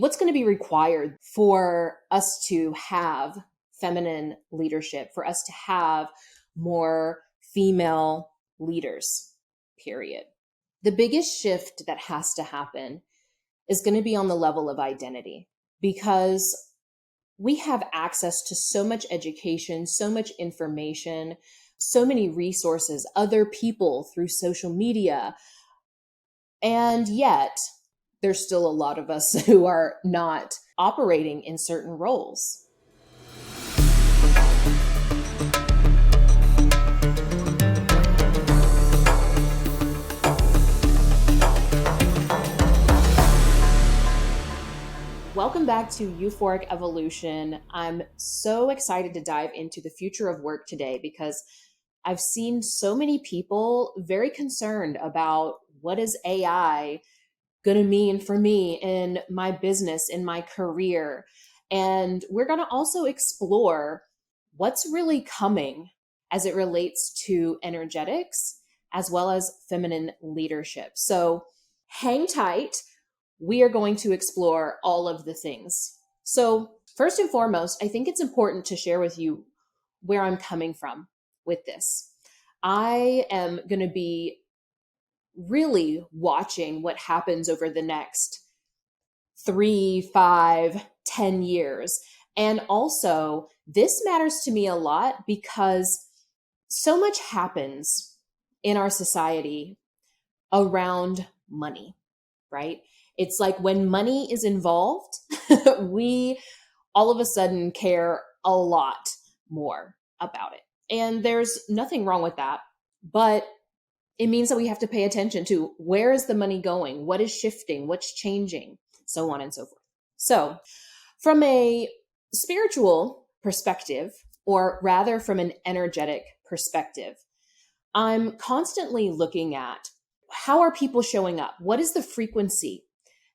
what's going to be required for us to have feminine leadership, for us to have more female leaders, period. The biggest shift that has to happen is going to be on the level of identity, because we have access to so much education, so much information, so many resources, other people through social media. And yet, there's still a lot of us who are not operating in certain roles. Welcome back to Euphoric Evolution. I'm so excited to dive into the future of work today because I've seen so many people very concerned about what is AI going to mean for me in my business, in my career. And we're going to also explore what's really coming as it relates to energetics as well as feminine leadership. So hang tight. We are going to explore all of the things. So first and foremost, I think it's important to share with you where I'm coming from with this. I am going to be really watching what happens over the next 3, 5, 10 years. And also, this matters to me a lot because so much happens in our society around money, right? It's like when money is involved, we all of a sudden care a lot more about it. And there's nothing wrong with that, but it means that we have to pay attention to where is the money going, what is shifting, what's changing, so on and so forth. So from a spiritual perspective, or rather from an energetic perspective, I'm constantly looking at how are people showing up? What is the frequency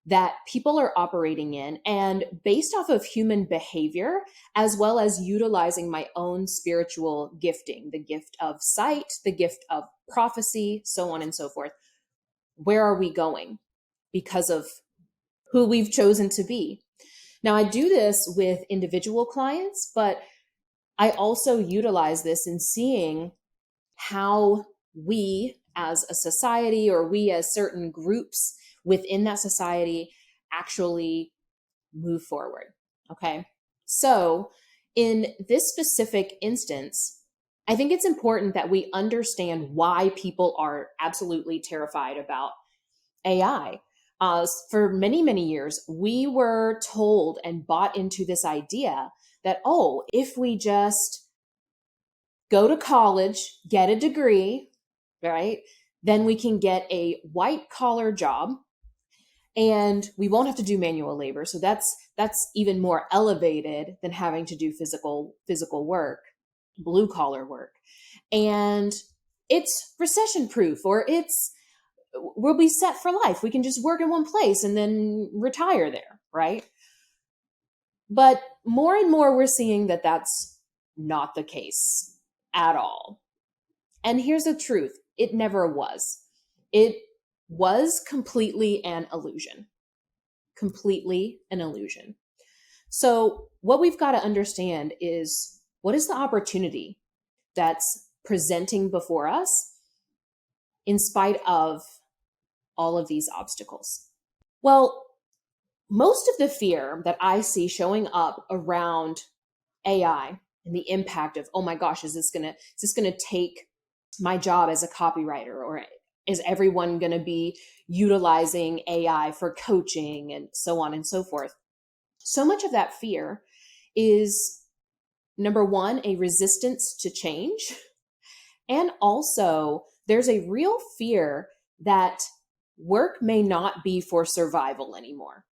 that people are operating in? And based off of human behavior, as well as utilizing my own spiritual gifting, the gift of sight, the gift of prophecy, so on and so forth, where are we going because of who we've chosen to be? Now, I do this with individual clients, but I also utilize this in seeing how we as a society, or we as certain groups within that society, actually move forward. Okay. So in this specific instance, I think it's important that we understand why people are absolutely terrified about AI. For many, many years, we were told and bought into this idea that, oh, if we just go to college, get a degree, right, then we can get a white collar job and we won't have to do manual labor. So that's even more elevated than having to do physical work, blue collar work. And it's recession proof, or we'll be set for life. We can just work in one place and then retire there, right? But more and more we're seeing that that's not the case at all. And here's the truth. It never was. It was completely an illusion. Completely an illusion. So what we've got to understand is, what is the opportunity that's presenting before us in spite of all of these obstacles? Well, most of the fear that I see showing up around AI and the impact of, oh my gosh, is this gonna take my job as a copywriter, or is everyone going to be utilizing AI for coaching and so on and so forth? So much of that fear is, number one, a resistance to change. And also there's a real fear that work may not be for survival anymore,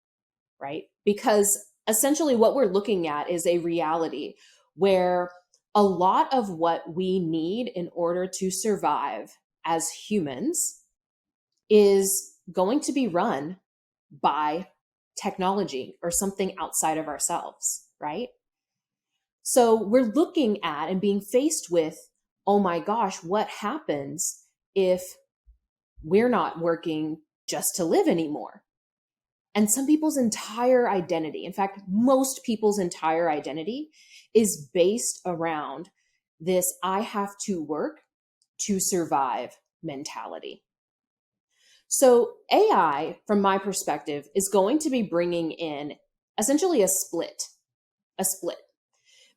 right? Because essentially what we're looking at is a reality where a lot of what we need in order to survive as humans is going to be run by technology or something outside of ourselves, right? So we're looking at and being faced with, oh my gosh, what happens if we're not working just to live anymore? And some people's entire identity, in fact, most people's entire identity is based around this I have to work to survive mentality. So AI, from my perspective, is going to be bringing in essentially a split,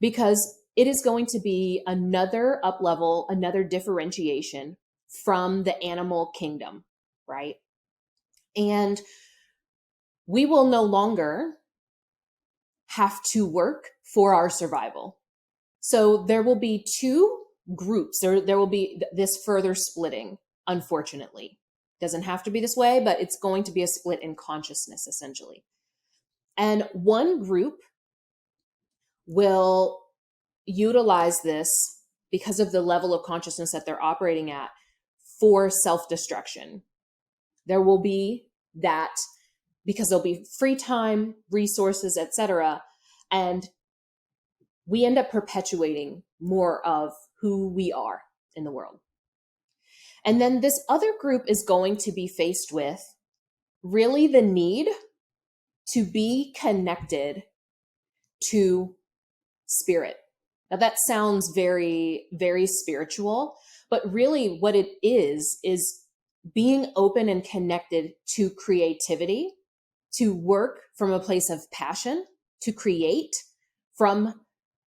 because it is going to be another up level, another differentiation from the animal kingdom, right? And we will no longer have to work for our survival. So there will be two groups. There will be this further splitting, unfortunately. Doesn't have to be this way, but it's going to be a split in consciousness, essentially. And one group will utilize this because of the level of consciousness that they're operating at for self-destruction. There will be that because there'll be free time, resources, etc. And we end up perpetuating more of who we are in the world. And then this other group is going to be faced with really the need to be connected to spirit. Now that sounds very, very spiritual, but really what it is being open and connected to creativity, to work from a place of passion, to create from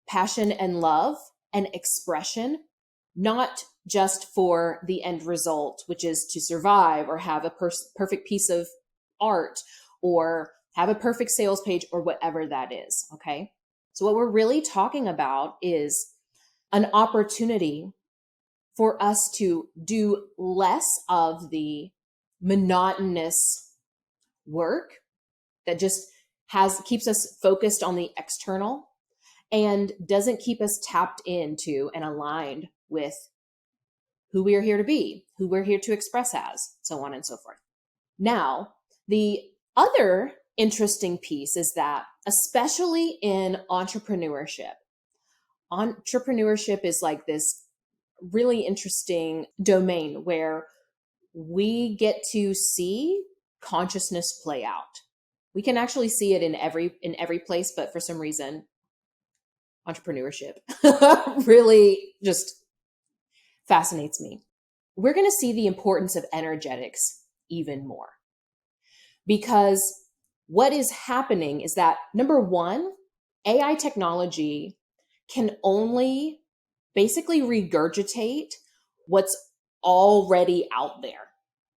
passion and love and expression, not just for the end result, which is to survive or have a perfect piece of art or have a perfect sales page or whatever that is, okay? So what we're really talking about is an opportunity for us to do less of the monotonous work that just keeps us focused on the external and doesn't keep us tapped into and aligned with who we are here to be, who we're here to express as, so on and so forth. Now, the other interesting piece is that, especially in entrepreneurship is like this really interesting domain where we get to see consciousness play out. We can actually see it in every place, but for some reason, entrepreneurship really just fascinates me. We're going to see the importance of energetics even more, because what is happening is that, number one, AI technology can only basically regurgitate what's already out there,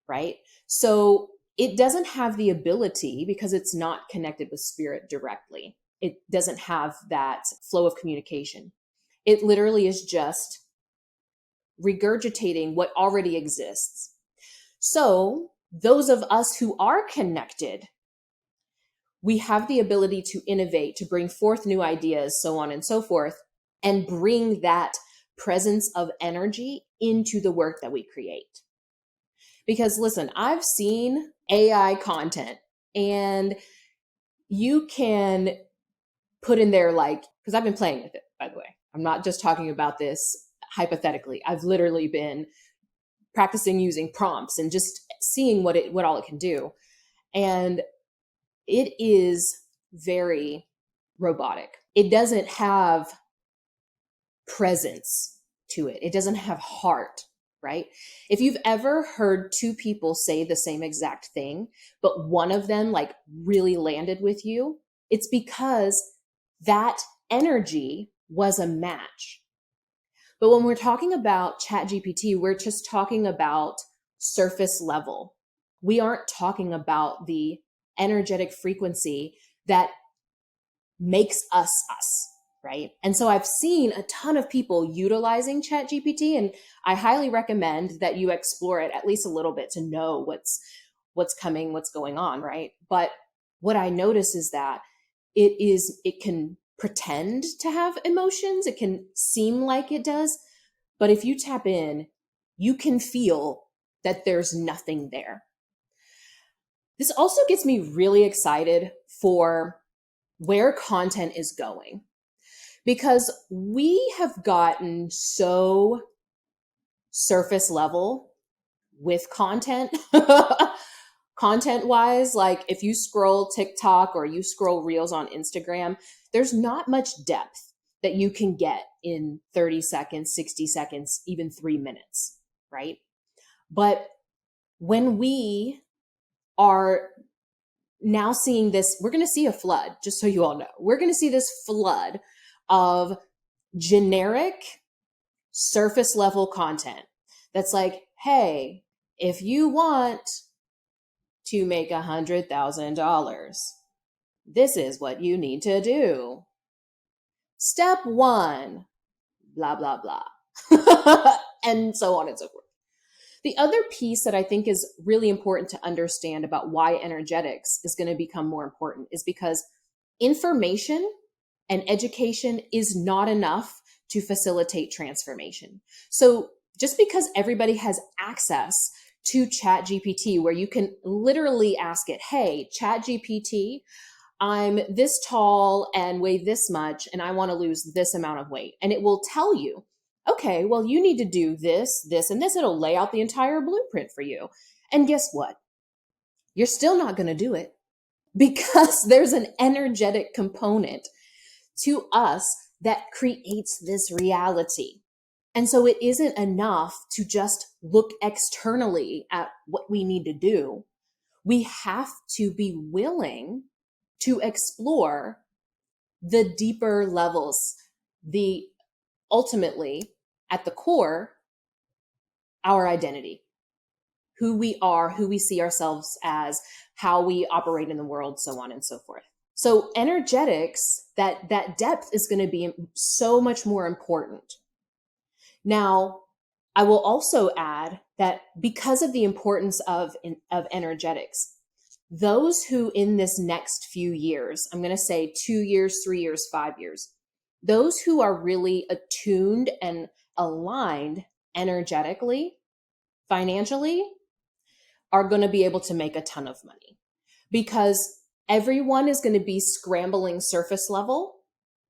right? So it doesn't have the ability, because it's not connected with spirit directly. It doesn't have that flow of communication. It literally is just regurgitating what already exists. So those of us who are connected, we have the ability to innovate, to bring forth new ideas, so on and so forth, and bring that presence of energy into the work that we create. Because listen, I've seen AI content, and you can put in there, like, because I've been playing with it, by the way. I'm not just talking about this hypothetically. I've literally been practicing using prompts and just seeing what all it can do. And it is very robotic. It doesn't have presence to it. It doesn't have heart, right? If you've ever heard two people say the same exact thing, but one of them like really landed with you, it's because that energy was a match. But when we're talking about ChatGPT, we're just talking about surface level. We aren't talking about the energetic frequency that makes us us, right? And so I've seen a ton of people utilizing ChatGPT, and I highly recommend that you explore it at least a little bit to know what's coming, what's going on, right? But what I notice is that it can pretend to have emotions. It can seem like it does, but if you tap in, you can feel that there's nothing there. This also gets me really excited for where content is going, because we have gotten so surface level with content. content wise, like if you scroll TikTok or you scroll reels on Instagram, there's not much depth that you can get in 30 seconds, 60 seconds, even 3 minutes, right? But when we are now seeing this, we're going to see a flood, just so you all know. We're going to see this flood of generic surface level content that's like, hey, if you want to make $100,000, this is what you need to do. Step one, blah, blah, blah. And so on and so forth. The other piece that I think is really important to understand about why energetics is going to become more important is because information and education is not enough to facilitate transformation. So just because everybody has access to ChatGPT, where you can literally ask it, hey, ChatGPT, I'm this tall and weigh this much, and I want to lose this amount of weight. And it will tell you, okay, well, you need to do this, this, and this. It'll lay out the entire blueprint for you. And guess what? You're still not going to do it because there's an energetic component to us that creates this reality. And so it isn't enough to just look externally at what we need to do. We have to be willing to explore the deeper levels, the ultimately at the core, our identity, who we are, who we see ourselves as, how we operate in the world, so on and so forth. So energetics, that depth is going to be so much more important. Now, I will also add that because of the importance of energetics, those who in this next few years, I'm going to say 2 years, 3 years, 5 years, those who are really attuned and aligned energetically, financially, are going to be able to make a ton of money because everyone is going to be scrambling surface level.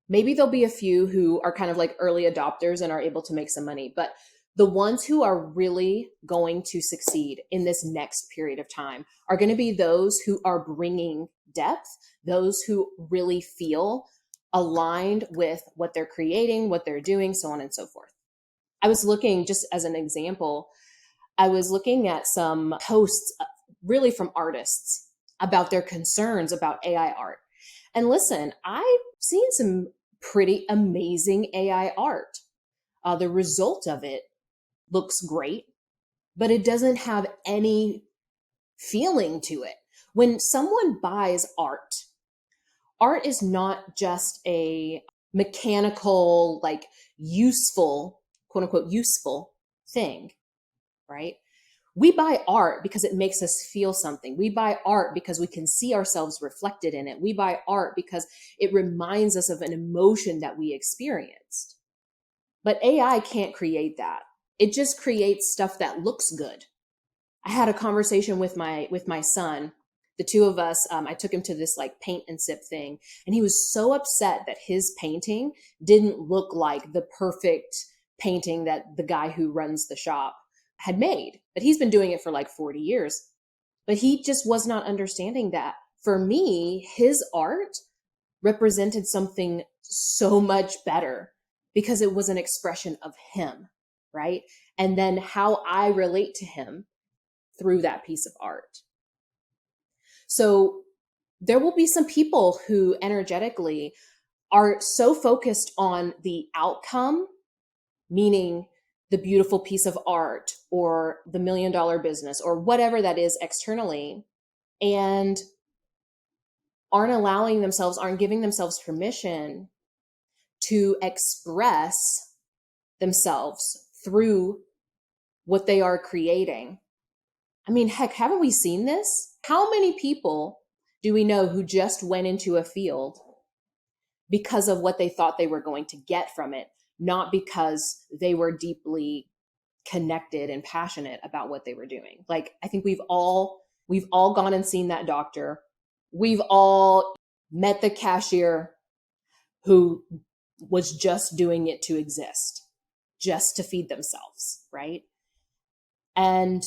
Maybe there'll be a few who are kind of like early adopters and are able to make some money, but the ones who are really going to succeed in this next period of time are going to be those who are bringing depth, those who really feel aligned with what they're creating, what they're doing, so on and so forth. I was looking, just as an example, I was looking at some posts really from artists about their concerns about AI art. And listen, I've seen some pretty amazing AI art. The result of it looks great, but it doesn't have any feeling to it. When someone buys art, art is not just a mechanical, like useful, quote unquote, useful thing, right? We buy art because it makes us feel something. We buy art because we can see ourselves reflected in it. We buy art because it reminds us of an emotion that we experienced. But AI can't create that. It just creates stuff that looks good. I had a conversation with my son. The two of us, I took him to this like paint and sip thing, and he was so upset that his painting didn't look like the perfect painting that the guy who runs the shop had made. But he's been doing it for like 40 years. But he just was not understanding that. For me, his art represented something so much better because it was an expression of him, right? And then how I relate to him through that piece of art. So there will be some people who energetically are so focused on the outcome, meaning the beautiful piece of art or the $1 million business or whatever that is externally, and aren't giving themselves permission to express themselves through what they are creating. I mean, heck, haven't we seen this? How many people do we know who just went into a field because of what they thought they were going to get from it, not because they were deeply connected and passionate about what they were doing? Like, I think we've all gone and seen that doctor. We've all met the cashier who was just doing it to exist, just to feed themselves, right? And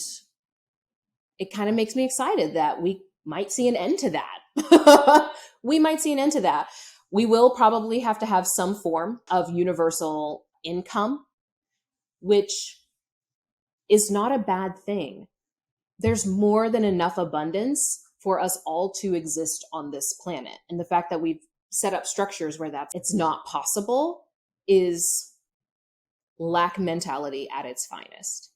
it kind of makes me excited that we might see an end to that. We might see an end to that. We will probably have to have some form of universal income, which is not a bad thing. There's more than enough abundance for us all to exist on this planet. And the fact that we've set up structures where it's not possible is lack mentality at its finest.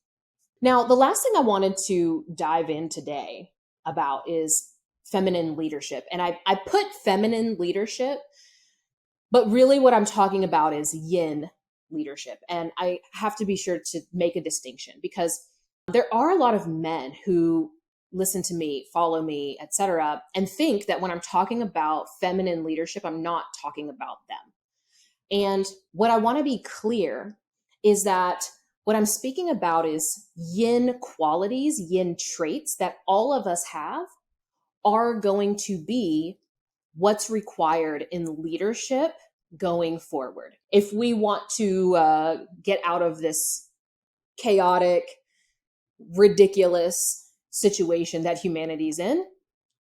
Now, the last thing I wanted to dive in today about is feminine leadership. And I put feminine leadership, but really what I'm talking about is yin leadership. And I have to be sure to make a distinction because there are a lot of men who listen to me, follow me, etc., and think that when I'm talking about feminine leadership, I'm not talking about them. And what I want to be clear is that what I'm speaking about is yin qualities, yin traits that all of us have are going to be what's required in leadership going forward. If we want to get out of this chaotic, ridiculous situation that humanity's in,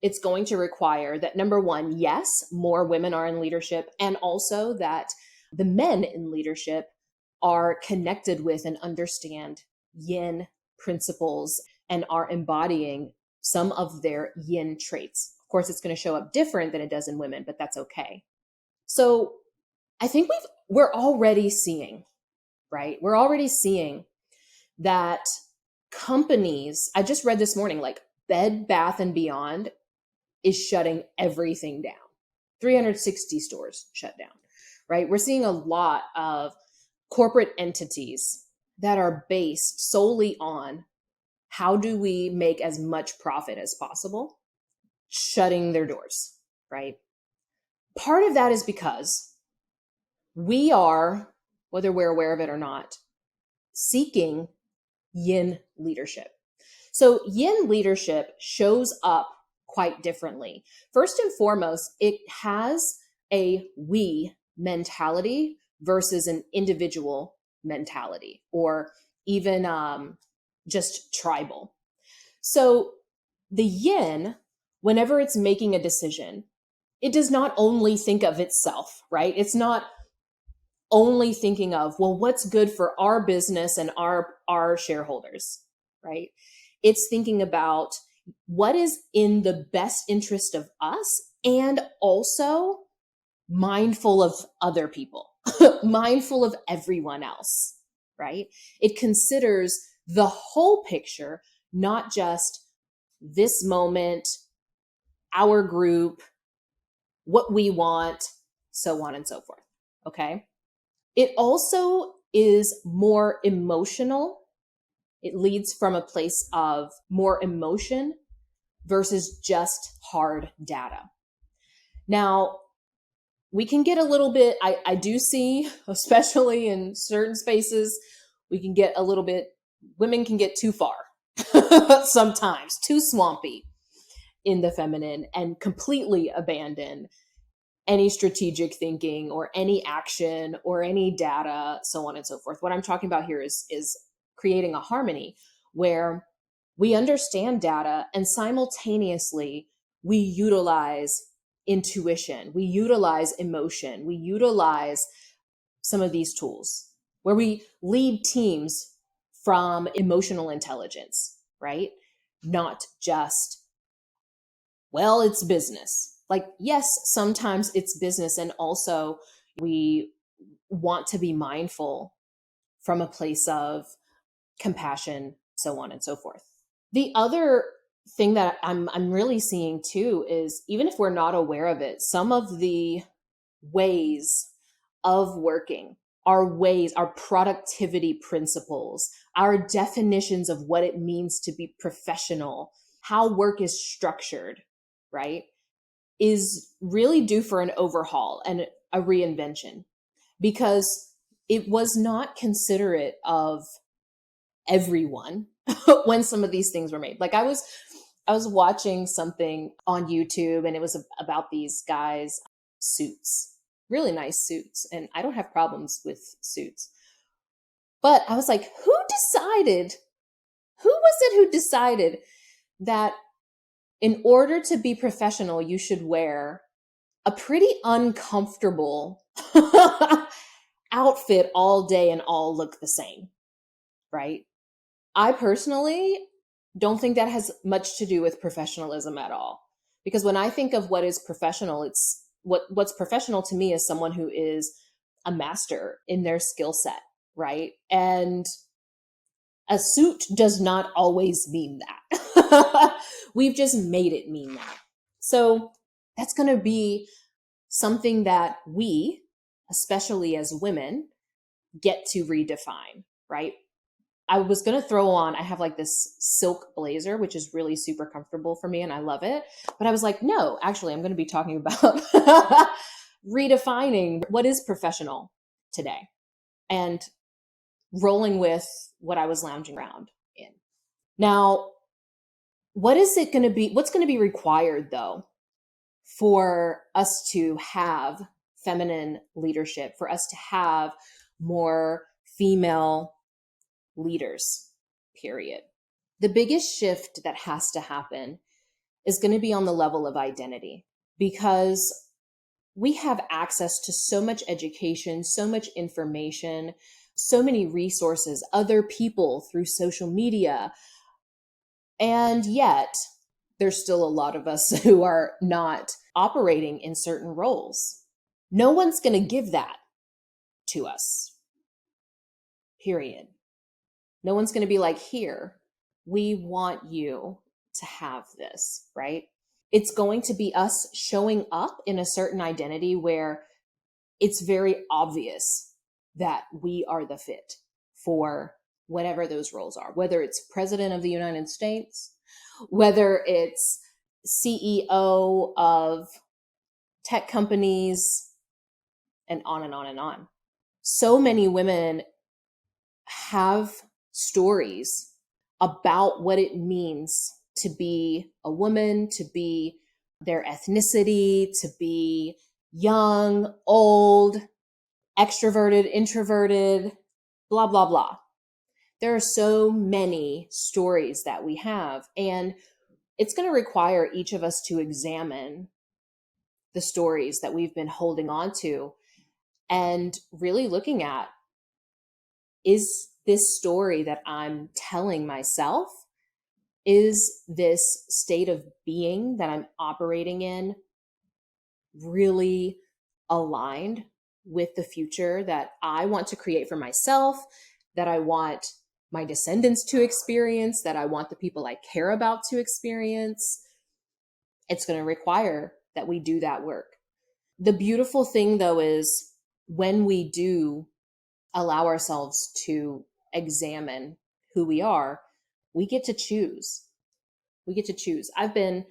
it's going to require that, number one, yes, more women are in leadership, and also that the men in leadership are connected with and understand yin principles and are embodying some of their yin traits. Of course, it's going to show up different than it does in women, but that's okay. So I think we're already seeing, right? We're already seeing that companies, I just read this morning, like Bed Bath and Beyond is shutting everything down. 360 stores shut down, right? We're seeing a lot of corporate entities that are based solely on how do we make as much profit as possible, shutting their doors, right? Part of that is because we are, whether we're aware of it or not, seeking yin leadership. So yin leadership shows up quite differently. First and foremost, it has a we mentality versus an individual mentality, or even just tribal. So the yin, whenever it's making a decision, it does not only think of itself, right? It's not only thinking of, well, what's good for our business and our shareholders, right? It's thinking about what is in the best interest of us and also mindful of other people, mindful of everyone else, right? It considers the whole picture, not just this moment, our group, what we want, so on and so forth, okay? It also is more emotional. It leads from a place of more emotion versus just hard data. Now, we can get a little bit, I do see, especially in certain spaces, we can get a little bit, women can get too far, sometimes too swampy in the feminine and completely abandon any strategic thinking or any action or any data, so on and so forth. What I'm talking about here is creating a harmony where we understand data and simultaneously we utilize intuition, we utilize emotion, we utilize some of these tools where we lead teams from emotional intelligence, right? Not just, well, it's business. Like, yes, sometimes it's business. And also we want to be mindful from a place of compassion, so on and so forth. The other thing that I'm really seeing too is, even if we're not aware of it, some of the ways of working, our productivity principles, our definitions of what it means to be professional, how work is structured, right, is really due for an overhaul and a reinvention, because it was not considerate of everyone when some of these things were made. Like I was watching something on YouTube and it was about these guys' suits, really nice suits. And I don't have problems with suits. But I was like, who was it who decided that in order to be professional, you should wear a pretty uncomfortable outfit all day and all look the same, right? I personally don't think that has much to do with professionalism at all. Because when I think of what is professional, it's what's professional to me is someone who is a master in their skill set, right? And a suit does not always mean that. We've just made it mean that. So that's going to be something that we, especially as women, get to redefine, right? I was going to throw on, I have like this silk blazer, which is really super comfortable for me and I love it. But I was like, no, actually, I'm going to be talking about redefining what is professional today and rolling with what I was lounging around in. Now, what is it going to be? What's going to be required though for us to have feminine leadership, for us to have more female leaders, period? The biggest shift that has to happen is going to be on the level of identity, because we have access to so much education, so much information, so many resources, other people through social media. And yet there's still a lot of us who are not operating in certain roles. No one's going to give that to us, period. No one's going to be like, here, we want you to have this, right? It's going to be us showing up in a certain identity where it's very obvious that we are the fit for whatever those roles are, whether it's President of the United States, whether it's CEO of tech companies, and on and on and on. So many women have stories about what it means to be a woman, to be their ethnicity, to be young, old, extroverted, introverted, blah, blah, blah. There are so many stories that we have, and it's going to require each of us to examine the stories that we've been holding on to and really looking at, is this story that I'm telling myself, is this state of being that I'm operating in really aligned with the future that I want to create for myself, that I want my descendants to experience, that I want the people I care about to experience? It's going to require that we do that work. The beautiful thing, though, is when we do allow ourselves to examine who we are, we get to choose. We get to choose. I've been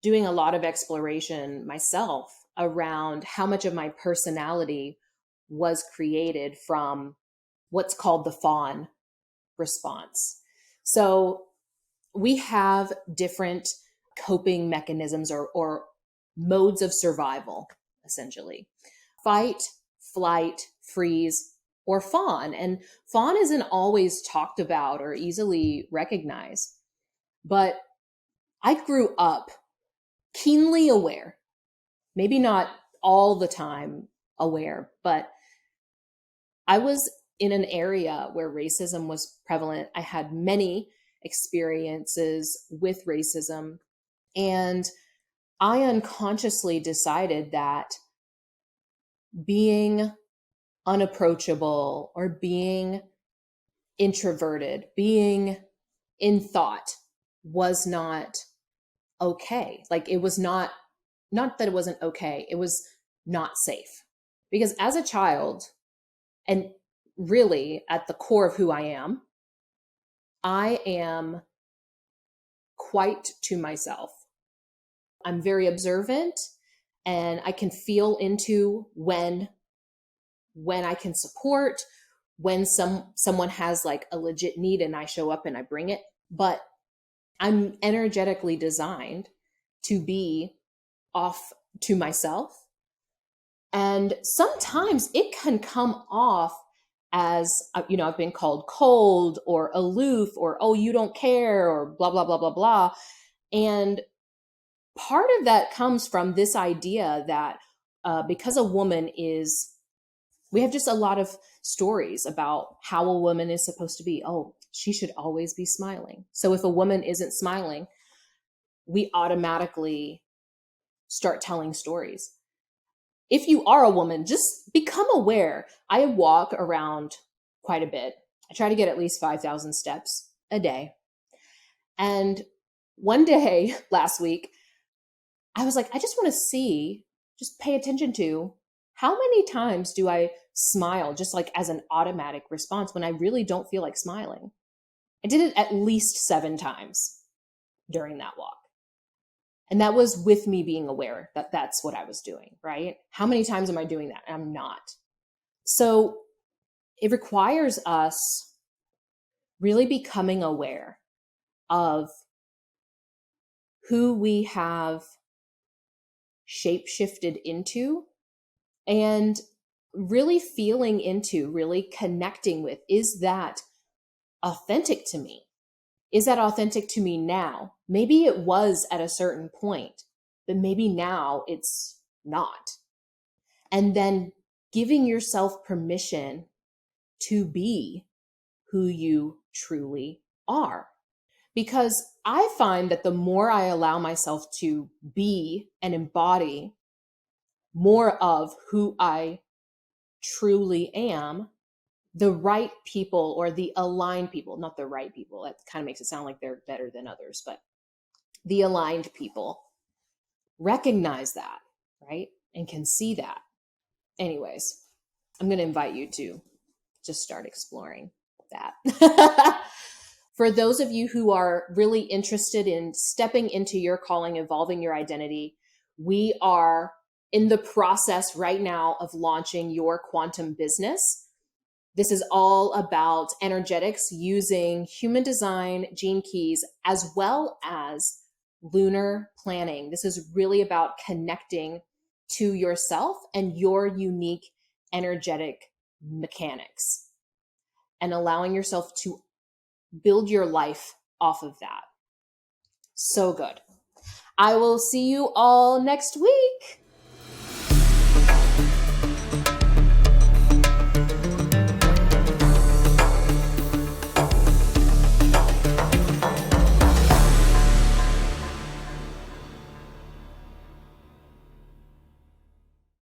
doing a lot of exploration myself around how much of my personality was created from what's called the fawn response. So we have different coping mechanisms or modes of survival, essentially: fight, flight, freeze, or fawn. And fawn isn't always talked about or easily recognized. But I grew up keenly aware, maybe not all the time aware, but I was in an area where racism was prevalent. I had many experiences with racism, and I unconsciously decided that being unapproachable or being introverted, being in thought was not okay. Like, it was not that it wasn't okay, it was not safe. Because as a child, and really at the core of who I am quite to myself. I'm very observant, and I can feel into when I can support, when someone has like a legit need and I show up and I bring it. But I'm energetically designed to be off to myself. And sometimes it can come off as, I've been called cold or aloof or, oh, you don't care, or blah, blah, blah, blah, blah. And part of that comes from this idea that because a woman is, we have just a lot of stories about how a woman is supposed to be. Oh, she should always be smiling. So if a woman isn't smiling, we automatically start telling stories. If you are a woman, just become aware. I walk around quite a bit. I try to get at least 5,000 steps a day. And one day last week, I was like, I just want to see, just pay attention to how many times do I smile just like as an automatic response when I really don't feel like smiling. I did it at least 7 times during that walk. And that was with me being aware that that's what I was doing, right? How many times am I doing that? And I'm not. So it requires us really becoming aware of who we have shape-shifted into and really feeling into, really connecting with, is that authentic to me? Is that authentic to me now? Maybe it was at a certain point, but maybe now it's not. And then giving yourself permission to be who you truly are. Because I find that the more I allow myself to be and embody more of who I truly am, the right people or the aligned people, not the right people, that kind of makes it sound like they're better than others, but the aligned people recognize that, right? And can see that. Anyways, I'm going to invite you to just start exploring that. For those of you who are really interested in stepping into your calling, evolving your identity, we are in the process right now of launching your quantum business. This is all about energetics using human design, gene keys, as well as lunar planning. This is really about connecting to yourself and your unique energetic mechanics and allowing yourself to build your life off of that. So good. I will see you all next week.